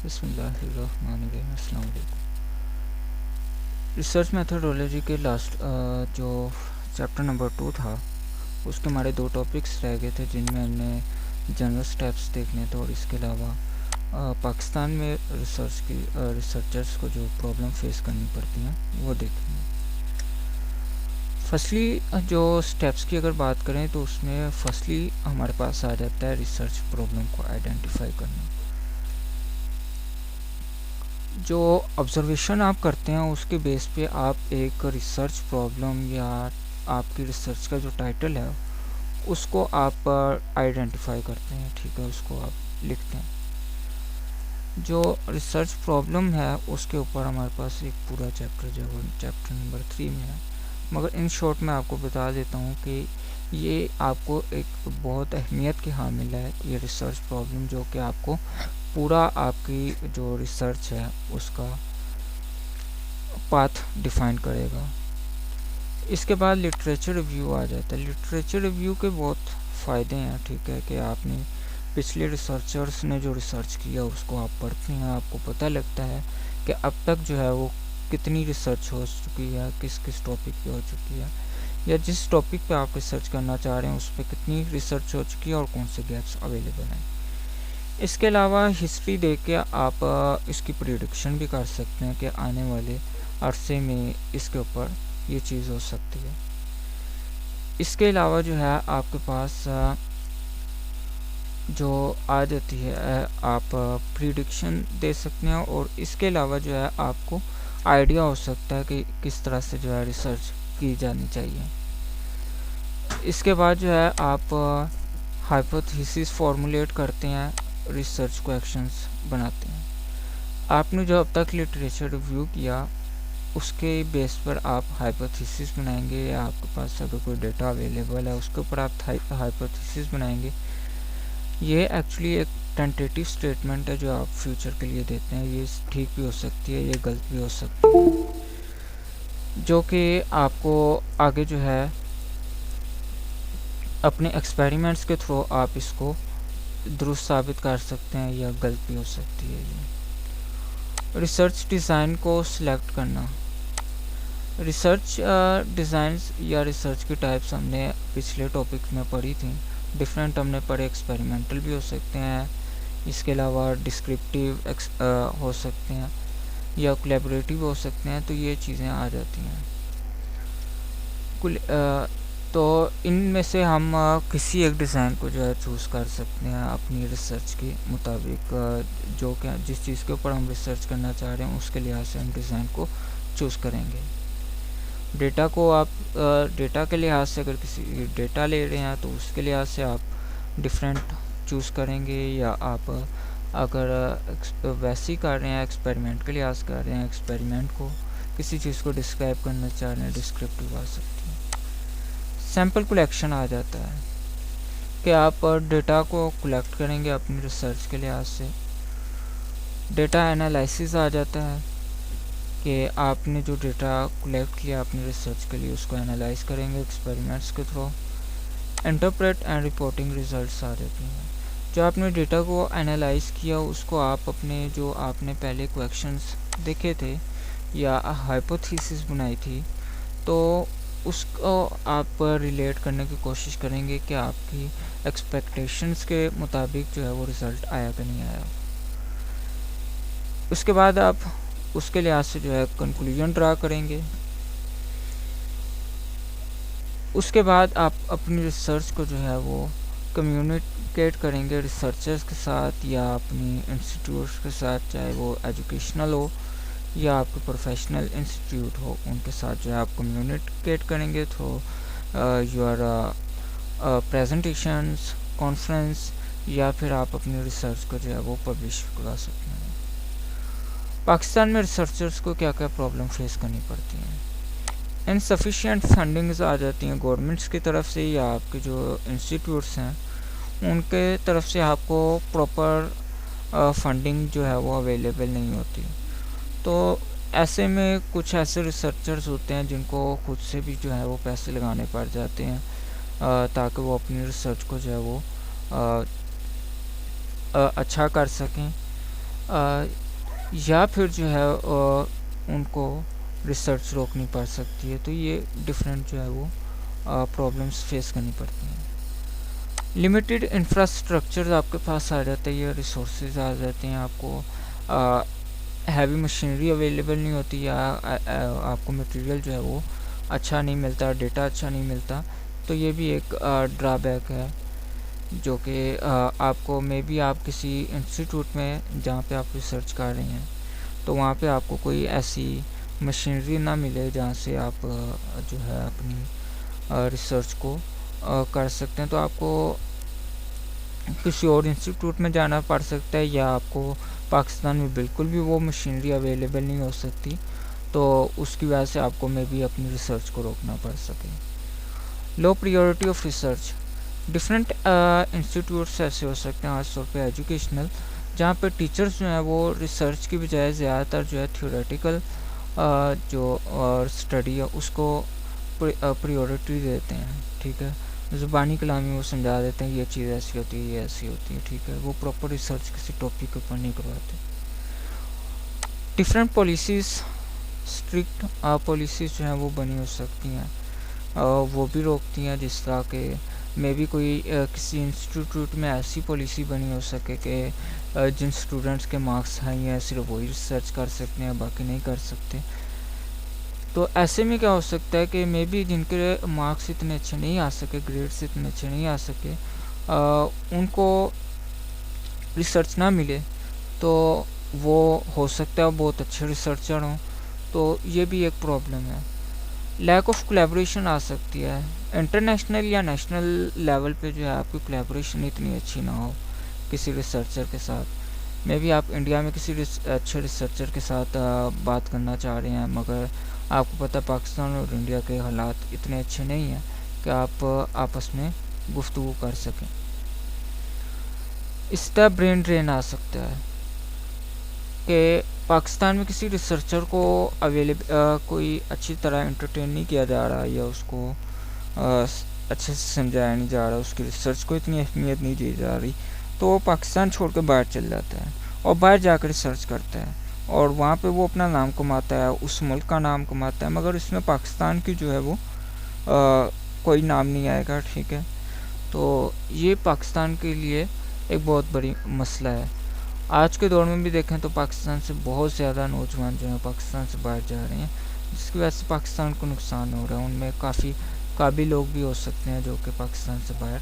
بسم اللہ الرحمن الرحیم. السلام علیکم. ریسرچ میتھڈولوجی کے لاسٹ جو چیپٹر نمبر 2 تھا اس کے ہمارے 2 ٹاپکس رہ گئے تھے جن میں ہم نے جنرل سٹیپس دیکھنے تھے اور اس کے علاوہ پاکستان میں ریسرچرز کو جو پرابلم فیس کرنی پڑتی ہیں وہ دیکھیں گے. فرسٹلی جو سٹیپس کی اگر بات کریں تو اس میں فرسٹلی ہمارے پاس آ جاتا ہے ریسرچ پرابلم کو آئیڈینٹیفائی کرنا. جو آبزرویشن آپ کرتے ہیں اس کے بیس پہ آپ ایک ریسرچ پرابلم یا آپ کی ریسرچ کا جو ٹائٹل ہے اس کو آپ آئیڈینٹیفائی کرتے ہیں. ٹھیک ہے, اس کو آپ لکھتے ہیں. جو ریسرچ پرابلم ہے اس کے اوپر ہمارے پاس ایک پورا چیپٹر جو ہے چیپٹر نمبر 3 میں ہے, مگر ان شارٹ میں آپ کو بتا دیتا ہوں کہ یہ آپ کو ایک بہت اہمیت کی حامل ہے. یہ ریسرچ پرابلم جو کہ آپ کو پورا آپ کی جو ریسرچ ہے اس کا پاتھ ڈیفائن کرے گا. اس کے بعد لٹریچر ریویو آ جاتا ہے. لٹریچر ریویو کے بہت فائدے ہیں. ٹھیک ہے, کہ آپ نے پچھلے ریسرچرز نے جو ریسرچ کیا اس کو آپ پڑھتے ہیں, آپ کو پتہ لگتا ہے کہ اب تک جو ہے وہ کتنی ریسرچ ہو چکی ہے, کس کس ٹاپک پہ ہو چکی ہے, یا جس ٹاپک پہ آپ ریسرچ کرنا چاہ رہے ہیں اس پہ کتنی ریسرچ ہو چکی ہے اور کون سے گیپس اویلیبل ہیں. اس کے علاوہ ہسٹری دیکھ کے آپ اس کی پریڈکشن بھی کر سکتے ہیں کہ آنے والے عرصے میں اس کے اوپر یہ چیز ہو سکتی ہے. اس کے علاوہ جو ہے آپ کے پاس جو آ جاتی ہے آپ پریڈکشن دے سکتے ہیں, اور اس کے علاوہ جو ہے آپ کو آئیڈیا ہو سکتا ہے کہ کس طرح سے جو ہے ریسرچ کی جانی چاہیے. اس کے بعد جو ہے آپ ہائپوتھیسس فارمولیٹ کرتے ہیں, ریسرچ کو ایکشنز بناتے ہیں. آپ نے جو اب تک لٹریچر ریویو کیا اس کے بیس پر آپ ہائپوتھیسس بنائیں گے, یا آپ کے پاس اگر کوئی ڈیٹا اویلیبل ہے اس کے اوپر آپ ہائپوتھیسس بنائیں گے. یہ ایکچولی ایک ٹینٹیٹیو اسٹیٹمنٹ ہے جو آپ فیوچر کے لیے دیتے ہیں. یہ ٹھیک بھی ہو سکتی ہے, یہ غلط بھی ہو سکتی ہے, جو کہ آپ کو آگے جو ہے اپنے ایکسپیریمنٹس کے تھرو آپ اس کو درست ثابت کر سکتے ہیں یا غلط بھی ہو سکتی ہے. ریسرچ ڈیزائن کو سلیکٹ کرنا. ریسرچ ڈیزائنز یا ریسرچ کی ٹائپس ہم نے پچھلے ٹاپک میں پڑھی تھیں. ڈفرینٹ ہم نے پڑھے, ایکسپیریمنٹل بھی ہو سکتے ہیں, اس کے علاوہ ڈسکرپٹیو ہو سکتے ہیں, یا کولیبریٹیو ہو سکتے ہیں. تو یہ چیزیں آ جاتی ہیں. تو ان میں سے ہم کسی ایک ڈیزائن کو جو ہے چوز کر سکتے ہیں اپنی ریسرچ کے مطابق, جو کہ جس چیز کے اوپر ہم ریسرچ کرنا چاہ رہے ہیں اس کے لحاظ سے ہم ڈیزائن کو چوز کریں گے. ڈیٹا کو آپ ڈیٹا کے لحاظ سے اگر کسی ڈیٹا لے رہے ہیں تو اس کے لحاظ سے آپ ڈفرینٹ چوز کریں گے, یا آپ اگر ویسے ہی کر رہے ہیں ایکسپیریمنٹ کے لحاظ کر رہے ہیں, ایکسپیریمنٹ کو کسی چیز کو ڈسکرائب کرنا چاہ رہے ہیں, ڈسکرپٹیو آ سکتی ہے. سیمپل کلیکشن آ جاتا ہے کہ آپ ڈیٹا کو کلیکٹ کریں گے اپنی ریسرچ کے لحاظ سے. ڈیٹا انالائسس آ جاتا ہے کہ آپ نے جو ڈیٹا کلیکٹ کیا اپنی ریسرچ کے لیے اس کو انالائز کریں گے ایکسپیریمنٹس کے through. Interpret and reporting results آ جاتی ہیں. جو آپ نے ڈیٹا کو انالائز کیا اس کو آپ اپنے جو آپ نے پہلے کویکشنز دیکھے تھے یا ہائپوتھیسس بنائی تھی تو اس کو آپ ریلیٹ کرنے کی کوشش کریں گے کہ آپ کی ایکسپیکٹیشنز کے مطابق جو ہے وہ رزلٹ آیا کہ نہیں آیا. اس کے بعد آپ اس کے لحاظ سے جو ہے کنکلوژن ڈرا کریں گے. اس کے بعد آپ اپنی ریسرچ کو جو ہے وہ کمیونیکیٹ کریں گے ریسرچرز کے ساتھ یا اپنی انسٹیٹیوٹس کے ساتھ, چاہے وہ ایجوکیشنل ہو یا آپ کے پروفیشنل انسٹیٹیوٹ ہو, ان کے ساتھ جو ہے آپ کمیونیکیٹ کریں گے تھرو یور پریزنٹیشنز, کانفرنس, یا پھر آپ اپنی ریسرچ کو جو ہے وہ پبلش کرا سکتے ہیں. پاکستان میں ریسرچرز کو کیا کیا پرابلم فیس کرنی پڑتی ہیں. انسفیشینٹ فنڈنگز آ جاتی ہیں گورنمنٹس کی طرف سے, یا آپ کے جو انسٹیٹیوٹس ہیں ان کے طرف سے آپ کو پراپر فنڈنگ جو ہے وہ اویلیبل نہیں ہوتی. تو ایسے میں کچھ ایسے ریسرچرز ہوتے ہیں جن کو خود سے بھی جو ہے وہ پیسے لگانے پڑ جاتے ہیں تاکہ وہ اپنی ریسرچ کو جو ہے وہ اچھا کر سکیں. یا پھر جو ہے ان کو ریسرچ روکنی پڑ سکتی ہے. تو یہ ڈفرینٹ جو ہے وہ پرابلمس فیس کرنی پڑتی ہیں. لمیٹیڈ انفراسٹرکچر آپ کے پاس آ جاتا ہے, یا ریسورسز آ جاتے ہیں, آپ کو ہیوی مشینری اویلیبل نہیں ہوتی, یا آپ کو مٹیریل جو ہے وہ اچھا نہیں ملتا, ڈیٹا اچھا نہیں ملتا. تو یہ بھی ایک ڈرا بیک ہے جو کہ آپ کو مے بی آپ کسی انسٹیٹیوٹ میں جہاں پہ آپ ریسرچ کر رہے ہیں تو وہاں پہ آپ کو کوئی ایسی مشینری نہ ملے جہاں سے آپ جو ہے اپنی ریسرچ کو کر سکتے ہیں. تو آپ کو کسی اور انسٹیٹیوٹ میں جانا پڑ سکتا ہے, یا آپ کو پاکستان میں بالکل بھی وہ مشینری اویلیبل نہیں ہو سکتی, تو اس کی وجہ سے آپ کو میں بھی اپنی ریسرچ کو روکنا پڑ سکے. Low priority of research. Different institutes ایسے ہو سکتے ہیں خاص طور پہ ایجوکیشنل, جہاں پہ ٹیچرز جو ہیں وہ ریسرچ کی بجائے زیادہ تر جو ہے تھیوریٹیکل جو اسٹڈی ہے اس کو پریورٹی دیتے ہیں. ٹھیک ہے, زبانی کلامی وہ سمجھا دیتے ہیں یہ چیز ایسی ہوتی ہے, یہ ایسی ہوتی ہے. ٹھیک ہے, وہ پراپر ریسرچ کسی ٹاپک کے اوپر نہیں کرواتے. ڈفرینٹ پالیسیز, اسٹرکٹ پالیسیز جو ہیں وہ بنی ہو سکتی ہیں, وہ بھی روکتی ہیں. جس طرح کہ میں بھی کوئی کسی انسٹیٹیوٹ میں ایسی پالیسی بنی ہو سکے کہ جن اسٹوڈنٹس کے مارکس ہائی ہیں صرف وہی ریسرچ کر سکتے ہیں, باقی نہیں کر سکتے. تو ایسے میں کیا ہو سکتا ہے کہ مے بی جن کے مارکس اتنے اچھے نہیں آ سکے, گریڈس اتنے اچھے نہیں آ سکے, ان کو ریسرچ نہ ملے, تو وہ ہو سکتا ہے بہت اچھے ریسرچر ہوں. تو یہ بھی ایک پرابلم ہے. لیک آف کولیبریشن آ سکتی ہے. انٹرنیشنل یا نیشنل لیول پہ جو ہے آپ کی کولیبریشن اتنی اچھی نہ ہو کسی ریسرچر کے ساتھ. میں بھی آپ انڈیا میں کسی اچھے ریسرچر کے ساتھ بات کرنا چاہ رہے ہیں, مگر آپ کو پتہ پاکستان اور انڈیا کے حالات اتنے اچھے نہیں ہیں کہ آپ آپس میں گفتگو کر سکیں. اس طرح برین ڈرین آ سکتا ہے کہ پاکستان میں کسی ریسرچر کو کوئی اچھی طرح انٹرٹین نہیں کیا جا رہا, یا اس کو اچھے سے سمجھایا نہیں جا رہا, اس کی ریسرچ کو اتنی اہمیت نہیں دی جا رہی, تو وہ پاکستان چھوڑ کے باہر چل جاتا ہے اور باہر جا کے ریسرچ کرتا ہے, اور وہاں پہ وہ اپنا نام کماتا ہے, اس ملک کا نام کماتا ہے, مگر اس میں پاکستان کی جو ہے وہ کوئی نام نہیں آئے گا. ٹھیک ہے, تو یہ پاکستان کے لیے ایک بہت بڑی مسئلہ ہے. آج کے دور میں بھی دیکھیں تو پاکستان سے بہت زیادہ نوجوان جو ہیں پاکستان سے باہر جا رہے ہیں, جس کی وجہ سے پاکستان کو نقصان ہو رہا ہے. ان میں کافی قابل لوگ بھی ہو سکتے ہیں جو کہ پاکستان سے باہر